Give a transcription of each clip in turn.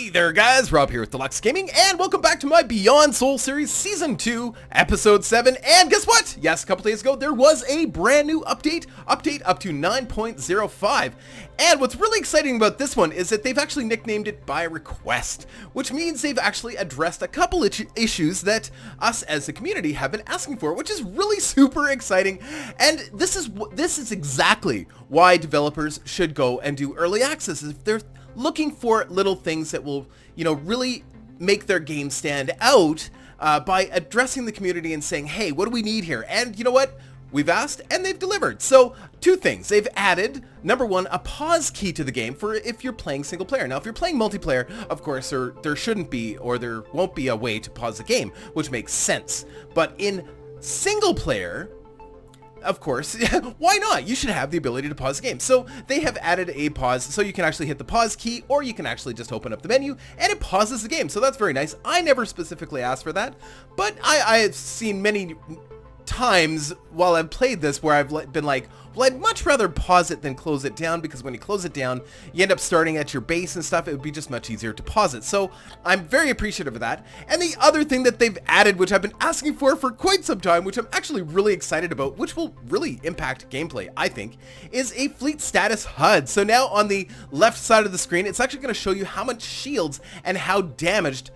Hey there guys, Rob here with Deluks Gaming, and welcome back to my Beyond Soul series Season 2, Episode 7, and guess what? Yes, a couple days ago there was a brand new update up to 9.05, and what's really exciting about this one is that they've actually nicknamed it by request, which means they've actually addressed a couple issues that us as a community have been asking for, which is really super exciting, and this is exactly why developers should go and do early access if they're looking for little things that will, really make their game stand out by addressing the community and saying, hey, what do we need here? And you know what? We've asked and they've delivered. So two things. They've added, number one, a pause key to the game for if you're playing single player. Now, if you're playing multiplayer, of course, there shouldn't be, or there won't be a way to pause the game, which makes sense. But in single player, of course, why not? You should have the ability to pause the game. So they have added a pause, so you can actually hit the pause key, or you can actually just open up the menu and it pauses the game. So that's very nice. I never specifically asked for that, but I have seen many times while I've played this where I've been like, well, I'd much rather pause it than close it down, because when you close it down, you end up starting at your base and stuff. It would be just much easier to pause it. So I'm very appreciative of that. And the other thing that they've added, which I've been asking for quite some time, which I'm actually really excited about, which will really impact gameplay, I think, is a fleet status HUD. So now on the left side of the screen, it's actually going to show you how much shields and how damaged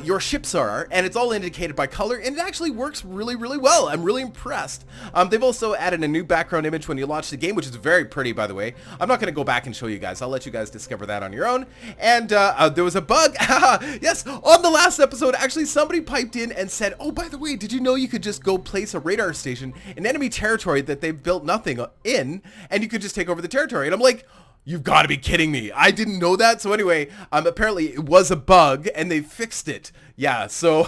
your ships are, and it's all indicated by color, and it actually works really, really well. I'm really impressed. They've also added a new background image when you launch the game, which is very pretty, by the way. I'm not going to go back and show you guys. I'll let you guys discover that on your own. And there was a bug. Yes, on the last episode, actually somebody piped in and said, oh, by the way, did you know you could just go place a radar station in enemy territory that they've built nothing in, and you could just take over the territory? And I'm like, you've got to be kidding me. I didn't know that. So anyway, apparently it was a bug and they fixed it. Yeah, so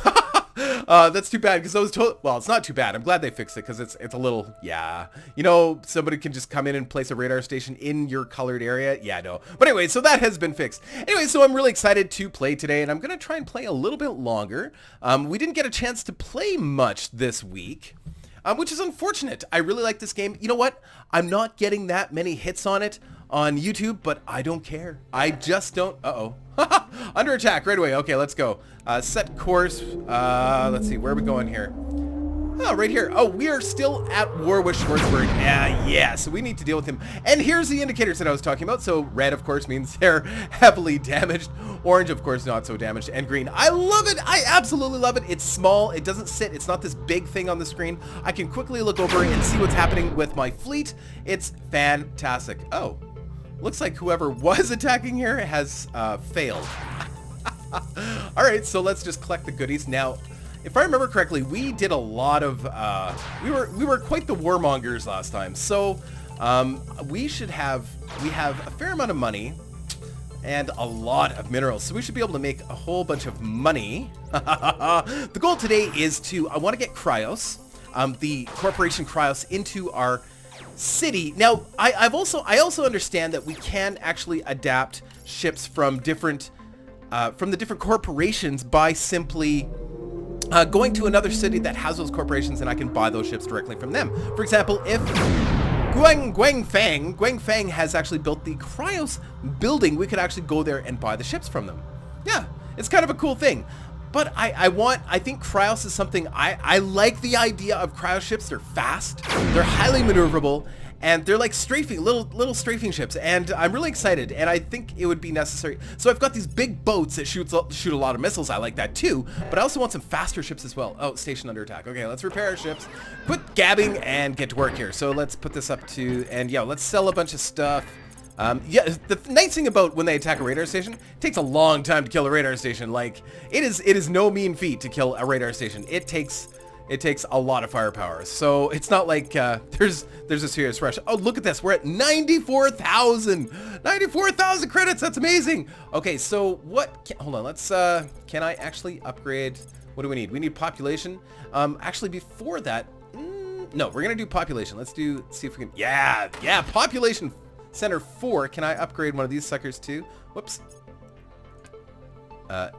that's too bad, because I was told, well, it's not too bad. I'm glad they fixed it, because it's a little, yeah. Somebody can just come in and place a radar station in your colored area. Yeah, no. But anyway, so that has been fixed. Anyway, so I'm really excited to play today, and I'm going to try and play a little bit longer. We didn't get a chance to play much this week, which is unfortunate. I really like this game. You know what? I'm not getting that many hits on it on YouTube, but I don't care. I just don't. Under attack right away. Okay, let's go. Set course. Let's see, where are we going here? Oh, right here. Oh, we are still at war with Shwarztburg. Yeah, so we need to deal with him. And here's the indicators that I was talking about. So red, of course, means they're heavily damaged. Orange, of course, not so damaged. And green. I love it. I absolutely love it. It's small. It doesn't sit. It's not this big thing on the screen. I can quickly look over and see what's happening with my fleet. It's fantastic. Oh, looks like whoever was attacking here has failed. All right, so let's just collect the goodies. Now, if I remember correctly, we did a lot of, we were quite the warmongers last time. So we have a fair amount of money and a lot of minerals. So we should be able to make a whole bunch of money. The goal today is I want to get Cryos, the corporation Cryos, into our city. Now, I also understand that we can actually adapt ships from the different corporations by simply going to another city that has those corporations, and I can buy those ships directly from them. For example, if Guangfang has actually built the Cryos building, we could actually go there and buy the ships from them. Yeah, it's kind of a cool thing. But I think Cryos is something, I like the idea of Cryos ships. They're fast, they're highly maneuverable, and they're like strafing, little strafing ships, and I'm really excited, and I think it would be necessary. So I've got these big boats that shoot a lot of missiles. I like that too, but I also want some faster ships as well. Oh, station under attack. Okay, let's repair our ships, quit gabbing, and get to work here. So let's put this up to, and yeah, let's sell a bunch of stuff. Yeah, the nice thing about when they attack a radar station, it takes a long time to kill a radar station. Like, it is no mean feat to kill a radar station. It takes a lot of firepower. So it's not like there's a serious rush. Oh, look at this. We're at 94,000 credits. That's amazing. Okay, so hold on. Let's can I actually upgrade? What do we need? We need population. Actually, before that, no, we're gonna do population. Let's see if we can. Yeah, population center 4. Can I upgrade one of these suckers too? Whoops.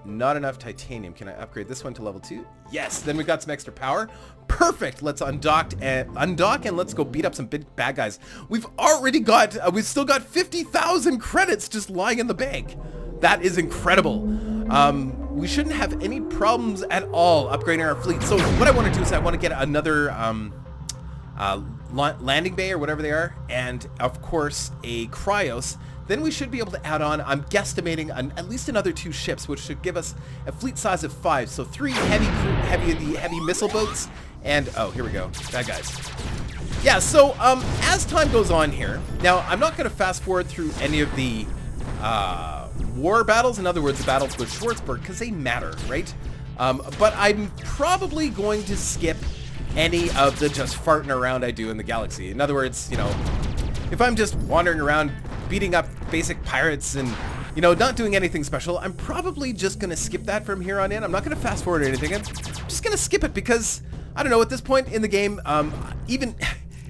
Not enough titanium. Can I upgrade this one to level 2? Yes. Then we got some extra power. Perfect. Let's undock and let's go beat up some big bad guys. We've still got 50,000 credits just lying in the bank. That is incredible. We shouldn't have any problems at all upgrading our fleet. So what I want to do is I want to get another landing bay or whatever they are, and of course a cryos. Then we should be able to add on, I'm guesstimating, at least another 2 ships, which should give us a fleet size of 5. So 3 heavy missile boats, and oh, here we go, bad guys. Yeah, so as time goes on here, now I'm not going to fast forward through any of the war battles, in other words, the battles with Shwarztburg, because they matter, right? But I'm probably going to skip any of the just farting around I do in the galaxy. In other words, you know, if I'm just wandering around beating up basic pirates and, you know, not doing anything special, I'm probably just going to skip that from here on in. I'm not going to fast forward or anything. I'm just going to skip it because, I don't know, at this point in the game,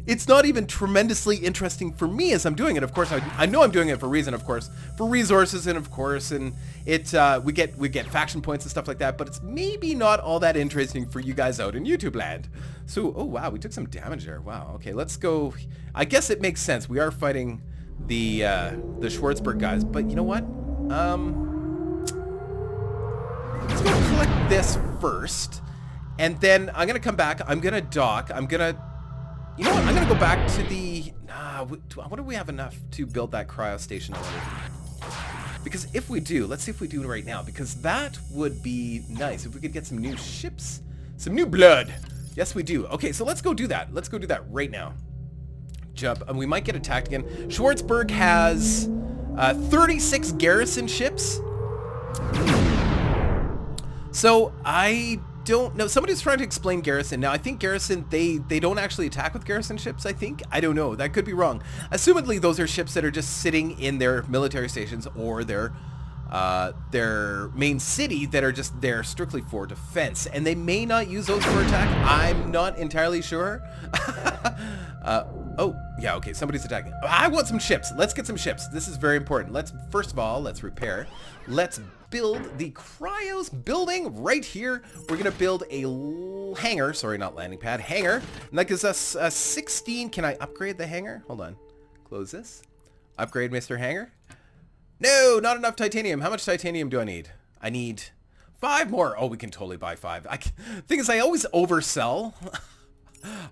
it's not even tremendously interesting for me as I'm doing it. Of course, I know I'm doing it for a reason, of course, for resources, and of course, and it we get faction points and stuff like that. But it's maybe not all that interesting for you guys out in YouTube land. So, oh wow, we took some damage there. Wow. Okay, let's go. I guess it makes sense. We are fighting the Shwarztburg guys, but you know what? Let's go collect this first, and then I'm gonna come back. I'm gonna dock. You know what? I'm gonna go back to the. What do we have enough to build that cryo station already? Because if we do, let's see if we do it right now. Because that would be nice if we could get some new ships, some new blood. Yes, we do. Okay, so let's go do that. Let's go do that right now. Jump, and we might get attacked again. Shwarztburg has 36 garrison ships. So I don't know. Somebody's trying to explain garrison. Now I think garrison, they don't actually attack with garrison ships, I think. I don't know. That could be wrong. Assumedly those are ships that are just sitting in their military stations or their main city that are just there strictly for defense, and they may not use those for attack. I'm not entirely sure. Oh, yeah, okay, somebody's attacking. I want some ships. Let's get some ships. This is very important. First of all, let's repair. Let's build the cryos building right here. We're going to build a hangar. Sorry, not landing pad. Hangar. And that gives us 16. Can I upgrade the hangar? Hold on. Close this. Upgrade Mr. Hangar. No, not enough titanium. How much titanium do I need? I need 5 more. Oh, we can totally buy 5. Thing is, I always oversell.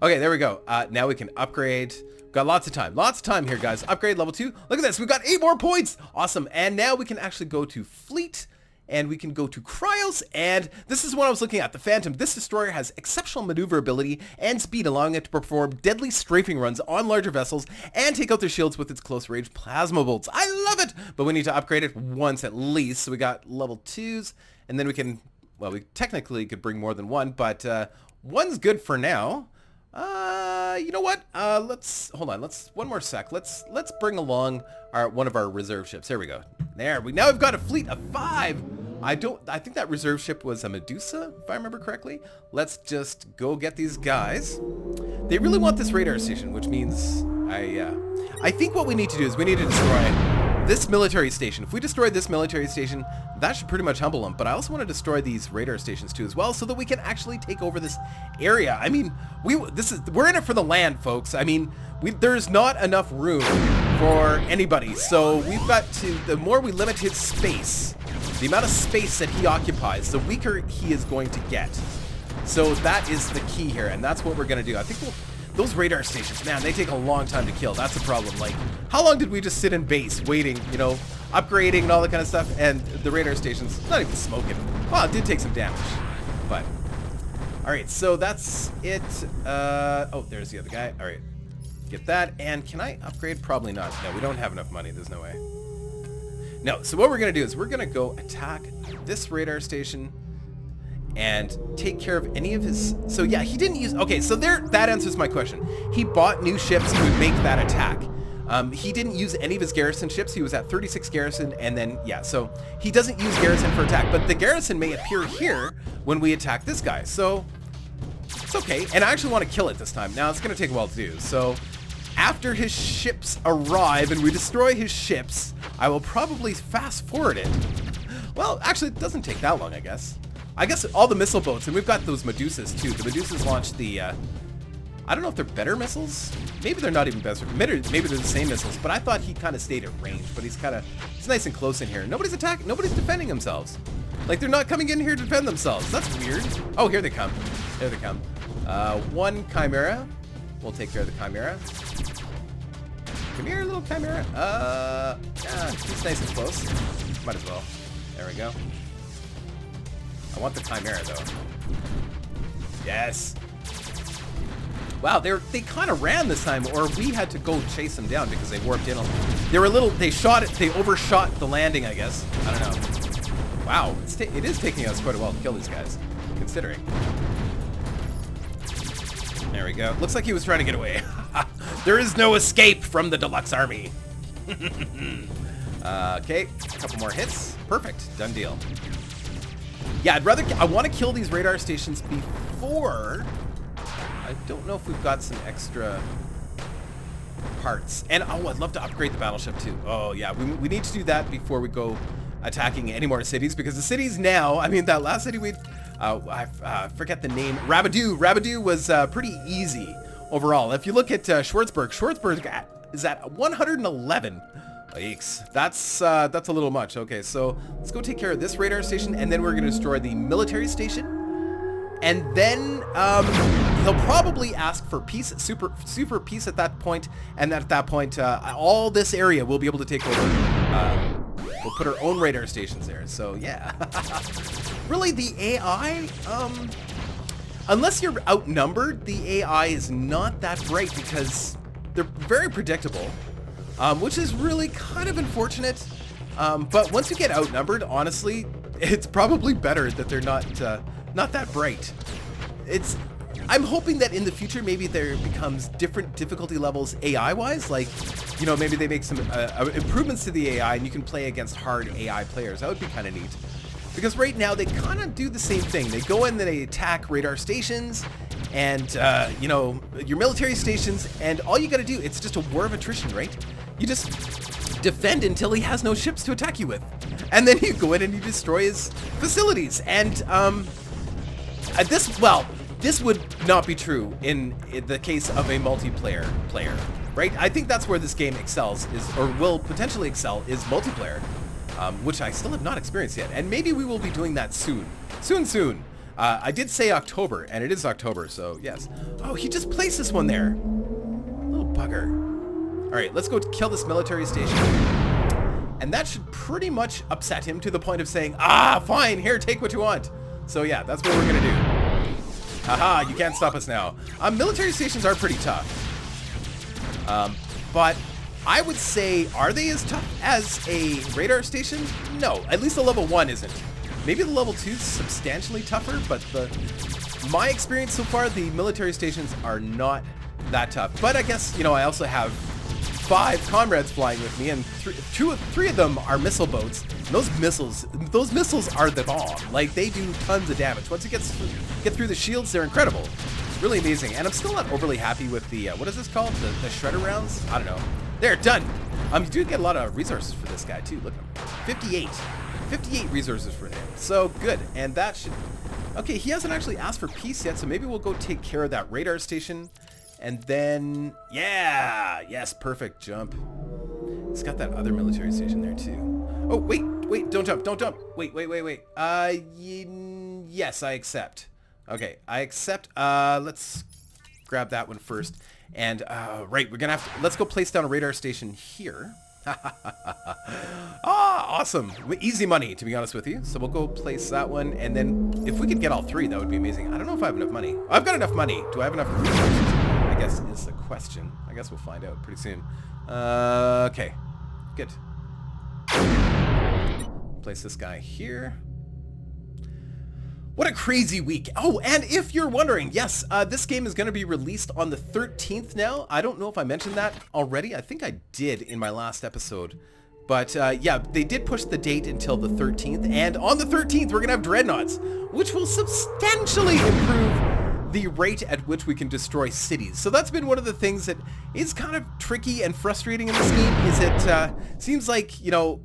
Okay, there we go. Now we can upgrade. Got lots of time. Lots of time here, guys. Upgrade level 2. Look at this. We've got 8 more points. Awesome. And now we can actually go to fleet. And we can go to cryos. And this is what I was looking at. The Phantom. This destroyer has exceptional maneuverability and speed, allowing it to perform deadly strafing runs on larger vessels and take out their shields with its close-range plasma bolts. I love it! But we need to upgrade it once at least. So we got level 2s. And then we can... Well, we technically could bring more than 1. But 1's good for now. You know what? Let's hold on. One more sec. Let's bring along one of our reserve ships. There we go. Now we've got a fleet of 5. I think that reserve ship was a Medusa, if I remember correctly. Let's just go get these guys. They really want this radar station, which means I think what we need to do is we need to destroy this military station. If we destroy this military station, that should pretty much humble them. But I also want to destroy these radar stations too as well, so that we can actually take over this area. I mean, we're in it for the land, folks. I mean, there's not enough room for anybody. So we've got to, the more we limit his space, the amount of space that he occupies, the weaker he is going to get. So that is the key here, and that's what we're going to do. I think those radar stations, man, they take a long time to kill. That's a problem. Like, how long did we just sit in base waiting, you know, upgrading and all that kind of stuff, and the radar station's not even smoking. Well, it did take some damage, but... Alright, so that's it. Oh, there's the other guy. Alright, get that. And can I upgrade? Probably not. No, we don't have enough money. There's no way. No, so what we're going to do is we're going to go attack this radar station and take care of any of his... So yeah, he didn't use... Okay, so that answers my question. He bought new ships to make that attack. He didn't use any of his garrison ships. He was at 36 garrison, and then, yeah, so he doesn't use garrison for attack, but the garrison may appear here when we attack this guy, so it's okay. And I actually want to kill it this time. Now, it's going to take a while to do, so after his ships arrive and we destroy his ships, I will probably fast forward it. Well, actually, it doesn't take that long, I guess. I guess all the missile boats, and we've got those Medusas too. The Medusas launched the I don't know if they're better missiles. Maybe they're not even better. Maybe they're the same missiles, but I thought he kind of stayed at range, but he's nice and close in here. Nobody's attacking, nobody's defending themselves. Like, they're not coming in here to defend themselves. That's weird. Oh, here they come. Here they come. One Chimera. We'll take care of the Chimera. Come here, little Chimera. Yeah, he's nice and close. Might as well. There we go. I want the Chimera, though. Yes. Wow, they kind of ran this time, or we had to go chase them down because they warped in. They were they overshot the landing, I guess. I don't know. Wow, it is taking us quite a while to kill these guys, considering. There we go. Looks like he was trying to get away. There is no escape from the Deluxe army. Okay, a couple more hits. Perfect. Done deal. Yeah, I want to kill these radar stations before. I don't know if we've got some extra parts. And oh, I'd love to upgrade the battleship too. Oh yeah, we need to do that before we go attacking any more cities, because the cities now, I mean, that last city I forget the name. Rabadoo was pretty easy overall. If you look at Shwarztburg is at 111. Yikes. That's a little much. Okay, so let's go take care of this radar station, and then we're going to destroy the military station. And then he'll probably ask for peace, super peace at that point, and at that point, all this area will be able to take over. We'll put our own radar stations there. So yeah, really the AI, unless you're outnumbered, the AI is not that bright because they're very predictable, which is really kind of unfortunate. But once you get outnumbered, honestly, it's probably better that they're not that bright. I'm hoping that in the future, maybe there becomes different difficulty levels AI-wise, like, you know, maybe they make some improvements to the AI and you can play against hard AI players. That would be kind of neat. Because right now, they kind of do the same thing. They go in and they attack radar stations and, you know, your military stations, and all you got to do, it's just a war of attrition, right? You just defend until he has no ships to attack you with. And then you go in and you destroy his facilities. And, this would not be true in the case of a multiplayer player, right? I think that's where this game excels, or will potentially excel, is multiplayer, which I still have not experienced yet. And maybe we will be doing that soon. Soon. I did say October, and it is October, so yes. Oh, he just placed this one there. Little bugger. All right, let's go kill this military station. And that should pretty much upset him to the point of saying, ah, fine, here, take what you want. So yeah, that's what we're gonna do. Haha, you can't stop us now. Military stations are pretty tough. But I would say, are they as tough as a radar station? No, at least the level 1 isn't. Maybe the level 2 is substantially tougher, but my experience so far, the military stations are not that tough. But I guess, you know, I also have 5 comrades flying with me, and three of them are missile boats. And those missiles are the bomb. Like, they do tons of damage. Once you get through the shields, they're incredible. Really amazing. And I'm still not overly happy with the, what is this called? The shredder rounds? I don't know. There, done. You do get a lot of resources for this guy, too. Look at him. 58 resources for him. So, good. And that should... Okay, he hasn't actually asked for peace yet, so maybe we'll go take care of that radar station. And then... Yeah! Yes, perfect. Jump. He's got that other military station there, too. Oh, wait, don't jump. Wait. Yes, I accept. Okay, I accept. Let's grab that one first. And, right, we're gonna have to, let's go place down a radar station here. Awesome. Easy money, to be honest with you. So we'll go place that one, and then if we could get all 3, that would be amazing. I don't know if I have enough money. I've got enough money. Do I have enough resources? I guess is the question. I guess we'll find out pretty soon. Okay, good. Place this guy here. What a crazy week. Oh, and if you're wondering, yes, this game is going to be released on the 13th now. I don't know if I mentioned that already. I think I did in my last episode. But yeah, they did push the date until the 13th. And on the 13th, we're going to have dreadnoughts, which will substantially improve the rate at which we can destroy cities. So that's been one of the things that is kind of tricky and frustrating in this game, is it seems like, you know,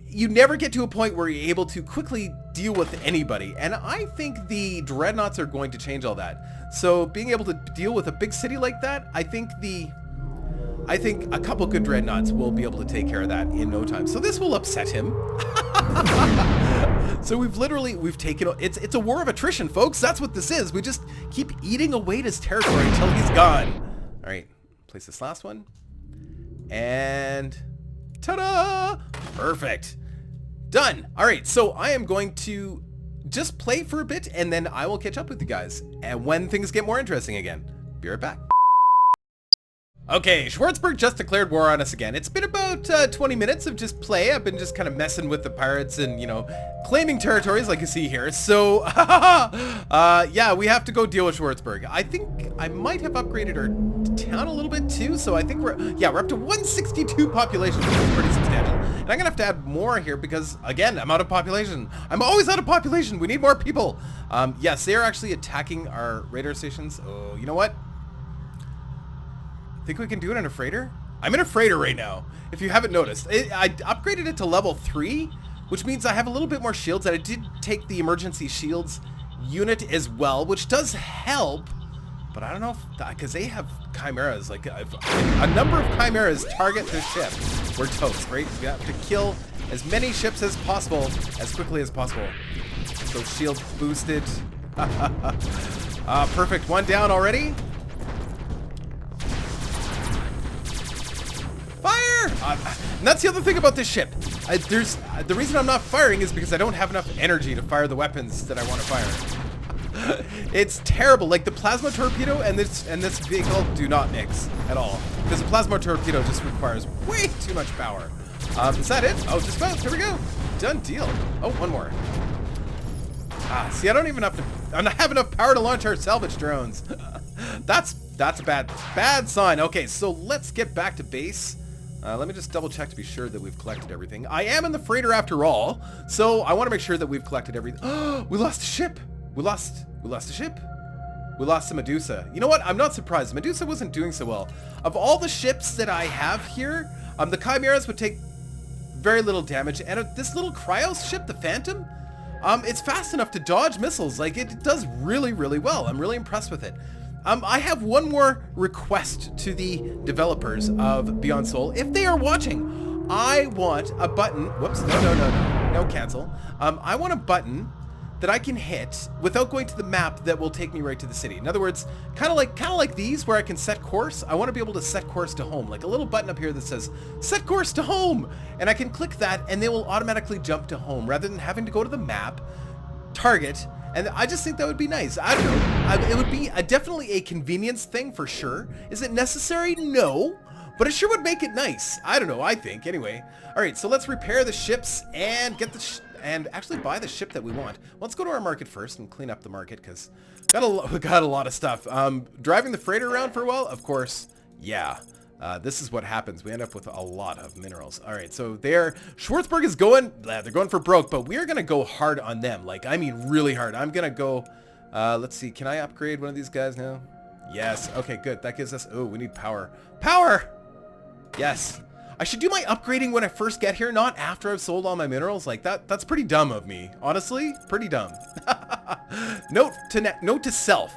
you never get to a point where you're able to quickly deal with anybody. And I think the dreadnoughts are going to change all that. So being able to deal with a big city like that, I think a couple good dreadnoughts will be able to take care of that in no time. So this will upset him. So we've taken, it's a war of attrition, folks. That's what this is. We just keep eating away at his territory until he's gone. All right, place this last one. And ta-da! Perfect. Done. All right, so I am going to just play for a bit, and then I will catch up with you guys and when things get more interesting again. Be right back. Okay, Shwarztburg just declared war on us again. It's been about 20 minutes of just play. I've been just kind of messing with the pirates and, you know, claiming territories like you see here. So, yeah, we have to go deal with Shwarztburg. I think I might have upgraded our town a little bit too. So I think we're up to 162 population, which is pretty substantial. And I'm gonna have to add more here because, again, I'm out of population. I'm always out of population. We need more people. Yes, they are actually attacking our radar stations. Oh, you know what? Think we can do it in a freighter? I'm in a freighter right now, if you haven't noticed. I upgraded it to level 3, which means I have a little bit more shields, and I did take the emergency shields unit as well, which does help, but I don't know if, because they have chimeras, like a number of chimeras target this ship. We're toast, right? We have to kill as many ships as possible, as quickly as possible. So shields boosted. Perfect, one down already. And that's the other thing about this ship. The reason I'm not firing is because I don't have enough energy to fire the weapons that I want to fire. It's terrible. Like the plasma torpedo and this vehicle do not mix at all, because the plasma torpedo just requires way too much power. Is that it? Oh, just about. Here we go. Done deal. Oh, one more. See, I don't even have enough power to launch our salvage drones. That's a bad sign. Okay, so let's get back to base. Let me just double check to be sure that we've collected everything. I am in the freighter after all, so I want to make sure that we've collected everything. Oh, we lost a ship. We lost a ship. We lost the Medusa. You know what? I'm not surprised. Medusa wasn't doing so well. Of all the ships that I have here, the Chimeras would take very little damage, and this little Cryos ship, the Phantom, it's fast enough to dodge missiles. Like, it does really, really well. I'm really impressed with it. I have one more request to the developers of Beyond Soul. If they are watching, I want a button. Whoops, no, cancel. I want a button that I can hit without going to the map that will take me right to the city. In other words, kind of like these where I can set course. I want to be able to set course to home, like a little button up here that says set course to home, and I can click that and they will automatically jump to home rather than having to go to the map, target. And I just think that would be nice. I don't know. It would be definitely a convenience thing for sure. Is it necessary? No. But it sure would make it nice. I don't know. I think. Anyway. All right. So let's repair the ships and get and actually buy the ship that we want. Let's go to our market first and clean up the market because we got a lot of stuff. Driving the freighter around for a while, of course. Yeah. This is what happens. We end up with a lot of minerals. All right, so Shwarztburg is they're going for broke, but we're going to go hard on them. Like, I mean, really hard. I'm going to go, let's see. Can I upgrade one of these guys now? Yes. Okay, good. That gives us, we need power. Power! Yes. I should do my upgrading when I first get here, not after I've sold all my minerals. Like, that's pretty dumb of me. Honestly, pretty dumb. Note to self.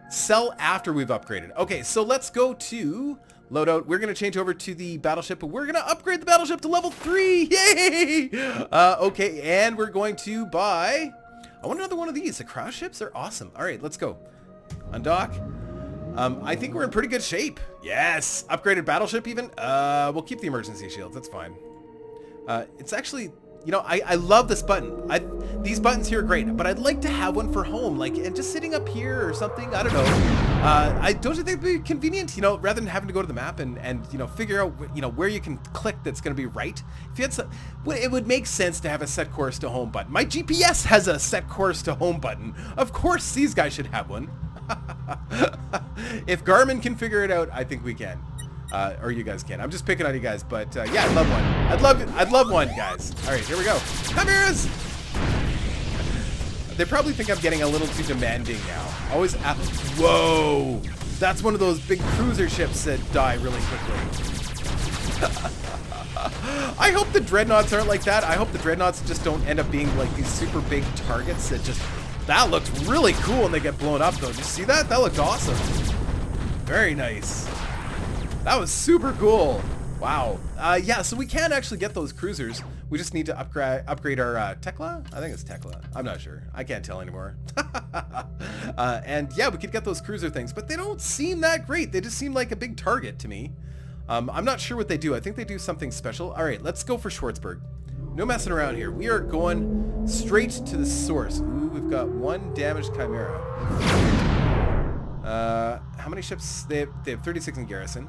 Sell after we've upgraded. Okay, so let's go to loadout. We're going to change over to the battleship, but we're going to upgrade the battleship to level 3. Yay! Okay, and we're going to buy, I want another one of these. The Crow ships are awesome. All right, let's go. Undock. I think we're in pretty good shape. Yes! Upgraded battleship even. We'll keep the emergency shields. That's fine. It's actually, you know, I love this button. These buttons here are great, but I'd like to have one for home, like, and just sitting up here or something. I don't know. Don't you think it'd be convenient, you know, rather than having to go to the map and you know, figure out, you know, where you can click that's going to be right. If you had some, it would make sense to have a set course to home button. My GPS has a set course to home button. Of course, these guys should have one. If Garmin can figure it out, I think we can. Or you guys can. I'm just picking on you guys, but yeah, I'd love one. I'd love one, guys. All right, here we go. Chimeras! They probably think I'm getting a little too demanding now. Always whoa! That's one of those big cruiser ships that die really quickly. I hope the dreadnoughts aren't like that. I hope the dreadnoughts just don't end up being like these super big targets that just... That looks really cool when they get blown up, though. Did you see that? That looked awesome. Very nice. That was super cool. Wow. Yeah, so we can actually get those cruisers. We just need to upgrade our Tekla? I think it's Tekla. I'm not sure. I can't tell anymore. And yeah, we could get those cruiser things, but they don't seem that great. They just seem like a big target to me. I'm not sure what they do. I think they do something special. All right, let's go for Shwarztburg. No messing around here. We are going straight to the source. Ooh, we've got one damaged Chimera. How many ships? They have 36 in garrison.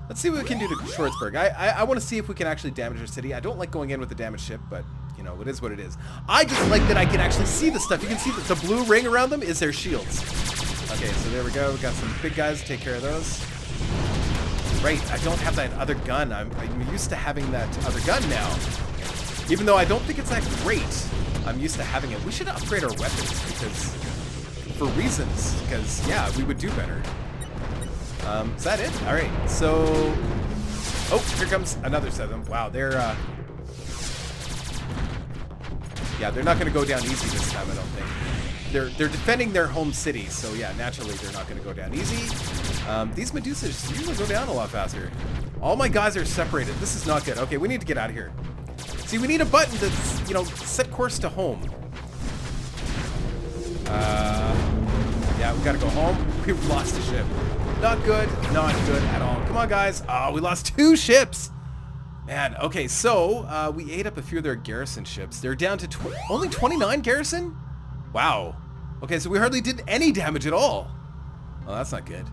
Let's see what we can do to Shwarztburg. I want to see if we can actually damage our city. I don't like going in with a damaged ship, but, you know, it is what it is. I just like that I can actually see the stuff. You can see that the blue ring around them is their shields. Okay, so there we go. We got some big guys to take care of those. Right, I don't have that other gun. I'm used to having that other gun now. Even though I don't think it's that great, I'm used to having it. We should upgrade our weapons because, for reasons, because, yeah, we would do better. Is that it? All right, so... Oh, here comes another set of them. Wow, they're, yeah, they're not going to go down easy this time, I don't think. They're defending their home city, so yeah, naturally they're not going to go down easy. These Medusas usually go down a lot faster. All my guys are separated. This is not good. Okay, we need to get out of here. See, we need a button that's, you know, set course to home. Yeah, we got to go home. We've lost a ship. Not good. Not good at all. Come on, guys. Oh, we lost 2 ships. Man, okay, so we ate up a few of their garrison ships. They're down to only 29 garrison? Wow. Okay, so we hardly did any damage at all. Oh, that's not good.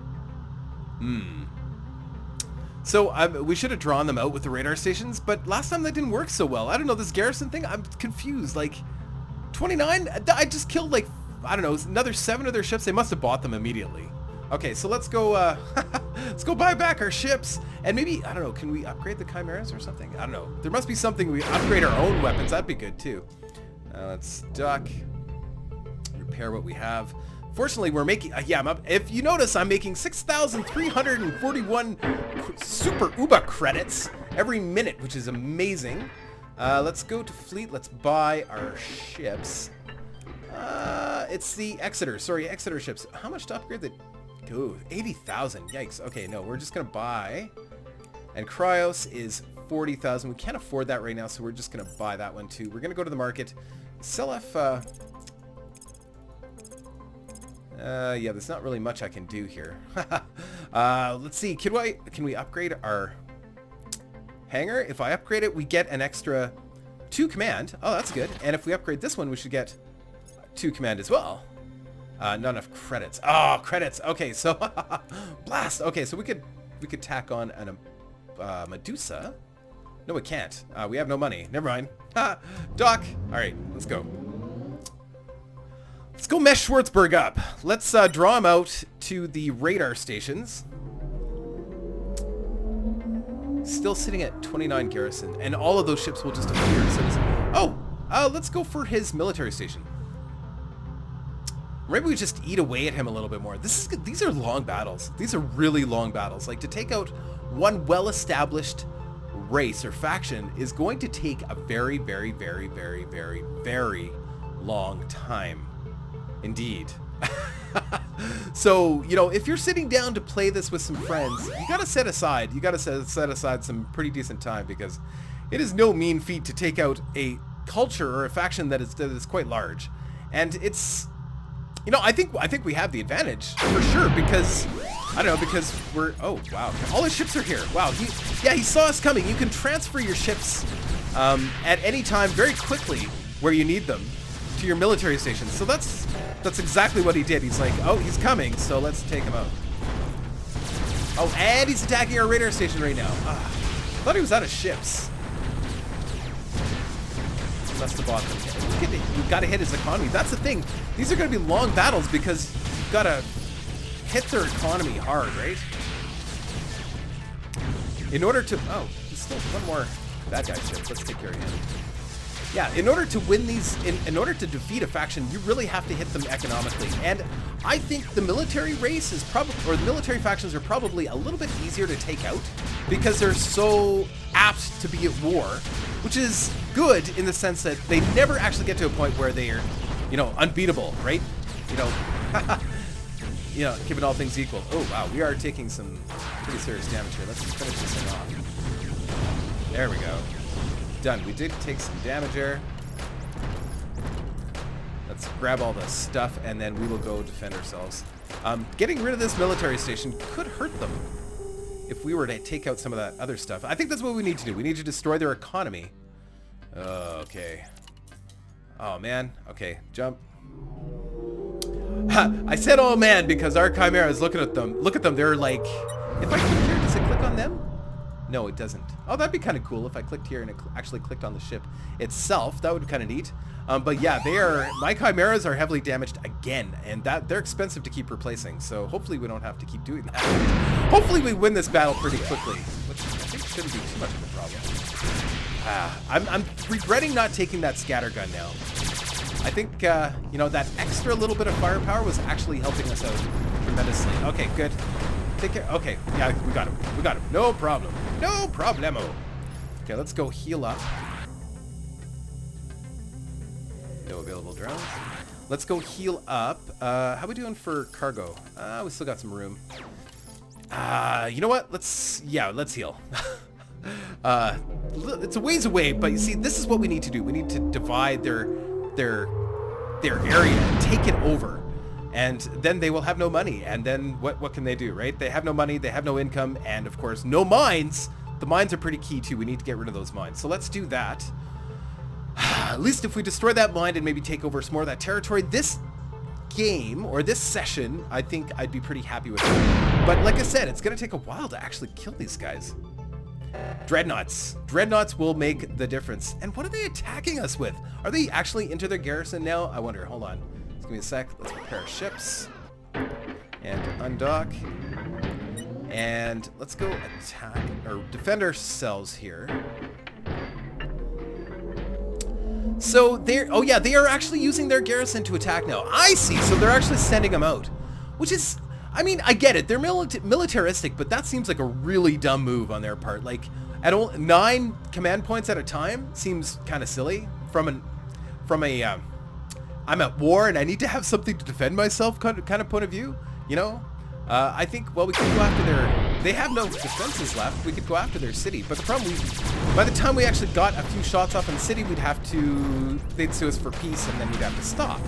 So we should have drawn them out with the radar stations, but last time that didn't work so well. I don't know, this garrison thing, I'm confused. Like, 29? I just killed, like, I don't know, another 7 of their ships. They must have bought them immediately. Okay, so let's go, let's go buy back our ships. And maybe, I don't know, can we upgrade the Chimeras or something? I don't know. There must be something we upgrade our own weapons. That'd be good, too. Let's duck. Repair what we have. Fortunately, we're making, if you notice, I'm making 6,341 super UBA credits every minute, which is amazing. Let's go to fleet. Let's buy our ships. It's the Exeter. Sorry, Exeter ships. How much to upgrade the... Ooh, 80,000. Yikes. Okay, no, we're just going to buy. And Cryos is 40,000. We can't afford that right now, so we're just going to buy that one too. We're going to go to the market. Sell F... yeah, there's not really much I can do here. Let's see. Can we upgrade our hangar? If I upgrade it, we get an extra 2 command. Oh, that's good. And if we upgrade this one, we should get 2 command as well. Not enough credits. Oh, credits. Okay, so blast. Okay, so we could tack on an Medusa. No, we can't. We have no money. Never mind. Doc. All right, let's go. Let's go mess Shwarztburg up. Let's draw him out to the radar stations. Still sitting at 29 garrison, and all of those ships will just appear. So let's go for his military station. Maybe we just eat away at him a little bit more. These are long battles. These are really long battles. Like, to take out one well-established race or faction is going to take a very, very, very, very, very, very long time. Indeed. So, you know, if you're sitting down to play this with some friends, you gotta set aside some pretty decent time, because it is no mean feat to take out a culture or a faction that is quite large. And it's, you know, I think we have the advantage for sure, because I don't know, because we're, oh wow, all his ships are here. Wow, he saw us coming. You can transfer your ships at any time very quickly where you need them to your military stations. So that's exactly what he did. He's like, oh, he's coming, so let's take him out. Oh, and he's attacking our radar station right now. Thought he was out of ships. Must have bought them. You've got to hit his economy. That's the thing. These are going to be long battles because you've got to hit their economy hard, right? In order to... Oh, there's still one more bad guy ship. Let's take care of him. Yeah, in order to win these, in order to defeat a faction, you really have to hit them economically. And I think the military race is probably, or the military factions are probably a little bit easier to take out because they're so apt to be at war, which is good in the sense that they never actually get to a point where they're, you know, unbeatable, right? You know, you know, given all things equal. Oh, wow, we are taking some pretty serious damage here. Let's finish this thing off. There we go. Done. We did take some damage there. Let's grab all the stuff and then we will go defend ourselves. Getting rid of this military station could hurt them if we were to take out some of that other stuff. I think that's what we need to do. We need to destroy their economy. Okay. Oh, man. Okay, jump. I said, oh, man, because our Chimera is looking at them. Look at them. They're like... If I click here, does it click on them? No, it doesn't. Oh, that'd be kind of cool if I clicked here and it actually clicked on the ship itself. That would be kind of neat. But yeah, my Chimeras are heavily damaged again, and they're expensive to keep replacing. So hopefully we don't have to keep doing that. Hopefully we win this battle pretty quickly, which I think shouldn't be too much of a problem. I'm regretting not taking that scatter gun now. I think you know, that extra little bit of firepower was actually helping us out tremendously. Okay, good. Take care. Okay, yeah, we got him. We got him. No problem. No problemo. Okay, let's go heal up. No available drones. Let's go heal up. How we doing for cargo? We still got some room. You know what? Let's heal. It's a ways away, but you see, this is what we need to do. We need to divide their area and take it over. And then they will have no money. And then what can they do, right? They have no money, they have no income, and of course, no mines. The mines are pretty key too. We need to get rid of those mines. So let's do that. At least if we destroy that mine and maybe take over some more of that territory, this game, or this session, I think I'd be pretty happy with it. But like I said, it's going to take a while to actually kill these guys. Dreadnoughts. Dreadnoughts will make the difference. And what are they attacking us with? Are they actually into their garrison now? I wonder. Hold on. Just give me a sec. Let's repair our ships. And undock. And let's go attack, or defend ourselves here. So they're, oh yeah, they are actually using their garrison to attack now. I see, so they're actually sending them out. Which is, I mean, I get it, they're militaristic, but that seems like a really dumb move on their part. Like, at 9 command points at a time seems kind of silly from a I'm at war and I need to have something to defend myself kind of point of view, you know? I think, well, we could go after they have no defenses left. We could go after their city, but the problem, by the time we actually got a few shots off in the city, they'd sue us for peace, and then we'd have to stop.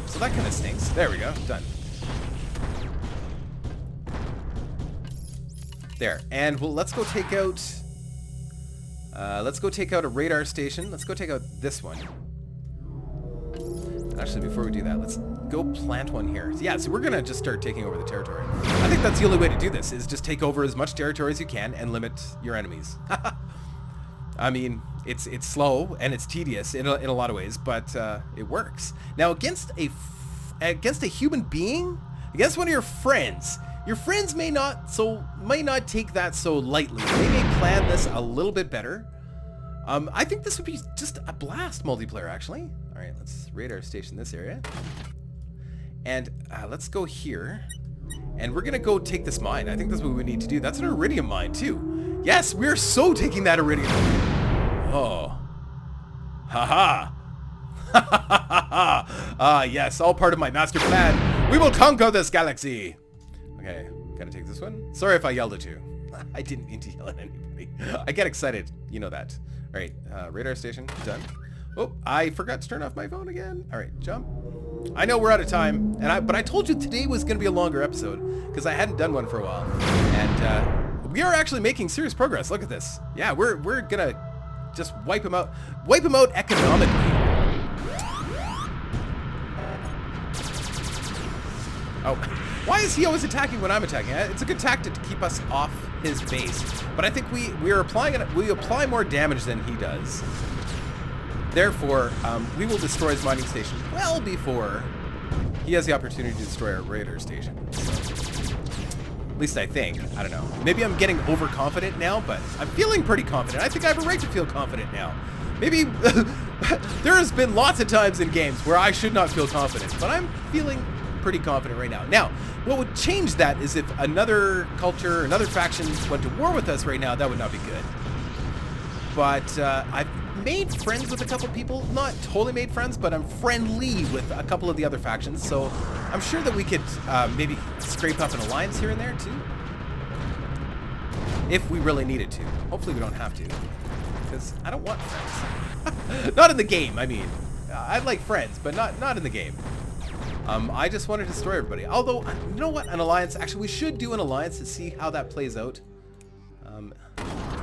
So that kind of stinks. There we go, done. There, and well, let's go take out a radar station. Let's go take out this one. Actually, before we do that, let's go plant one here. Yeah, so we're gonna just start taking over the territory. I think that's the only way to do this, is just take over as much territory as you can and limit your enemies. I mean, it's slow and it's tedious in a lot of ways, but it works. Now, against a human being, against one of your friends may not take that so lightly. They may plan this a little bit better. I think this would be just a blast multiplayer, actually. All right, let's radar station this area. And let's go here. And we're going to go take this mine. I think that's what we need to do. That's an iridium mine, too. Yes, we're so taking that iridium. Oh. Ha-ha. Ah, yes, all part of my master plan. We will conquer this galaxy. Okay, gotta take this one. Sorry if I yelled at you. I didn't mean to yell at anybody. I get excited. You know that. All right, radar station, done. Oh, I forgot to turn off my phone again. All right, jump. I know we're out of time, but I told you today was going to be a longer episode because I hadn't done one for a while. And we are actually making serious progress. Look at this. Yeah, we're going to just wipe him out economically. Oh, why is he always attacking when I'm attacking? It's a good tactic to keep us off his base, but I think we apply more damage than he does. Therefore, we will destroy his mining station well before he has the opportunity to destroy our radar station. So, At least I think. I don't know. Maybe I'm getting overconfident now, but I'm feeling pretty confident. I think I have a right to feel confident now. Maybe there has been lots of times in games where I should not feel confident, but I'm feeling pretty confident right now. Now, what would change that is if another culture, another faction went to war with us right now, that would not be good. But I've made friends with a couple people. Not totally made friends, but I'm friendly with a couple of the other factions, so I'm sure that we could maybe scrape up an alliance here and there too. If we really needed to. Hopefully we don't have to, because I don't want friends. Not in the game, I mean. I'd like friends, but not in the game. I just want to destroy everybody. Although, you know what? An alliance. Actually, we should do an alliance to see how that plays out.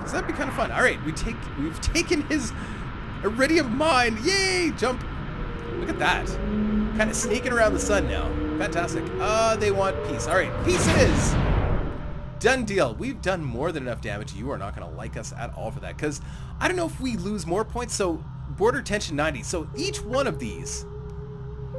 So that'd be kind of fun. All right, we've taken his iridium mine. Yay! Jump. Look at that. Kind of sneaking around the sun now. Fantastic. They want peace. All right, peace it is. Done deal. We've done more than enough damage. You are not going to like us at all for that, because I don't know if we lose more points. So border tension 90. So each one of these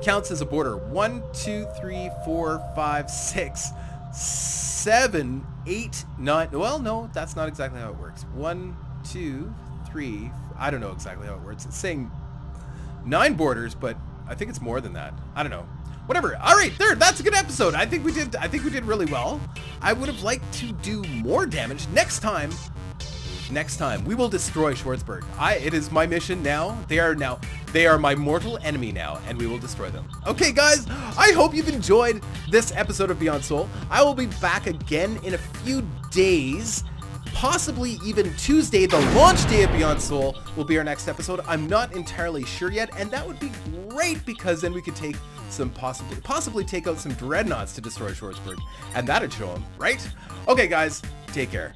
counts as a border. 1, 2, 3, 4, 5, 6, 7, 8, 9. Well, no, that's not exactly how it works. 1, 2, 3. I don't know exactly how it works. It's saying 9 borders, but I think it's more than that. I don't know. Whatever. All right, there. That's a good episode. I think we did really well. I would have liked to do more damage next time. Next time, we will destroy Shwarztburg. It is my mission now. They are my mortal enemy now, and we will destroy them. Okay, guys, I hope you've enjoyed this episode of Beyond Soul. I will be back again in a few days, possibly even Tuesday. The launch day of Beyond Soul will be our next episode. I'm not entirely sure yet, and that would be great because then we could take some possibly take out some dreadnoughts to destroy Shwarztburg, and that'd show them, right? Okay, guys, take care.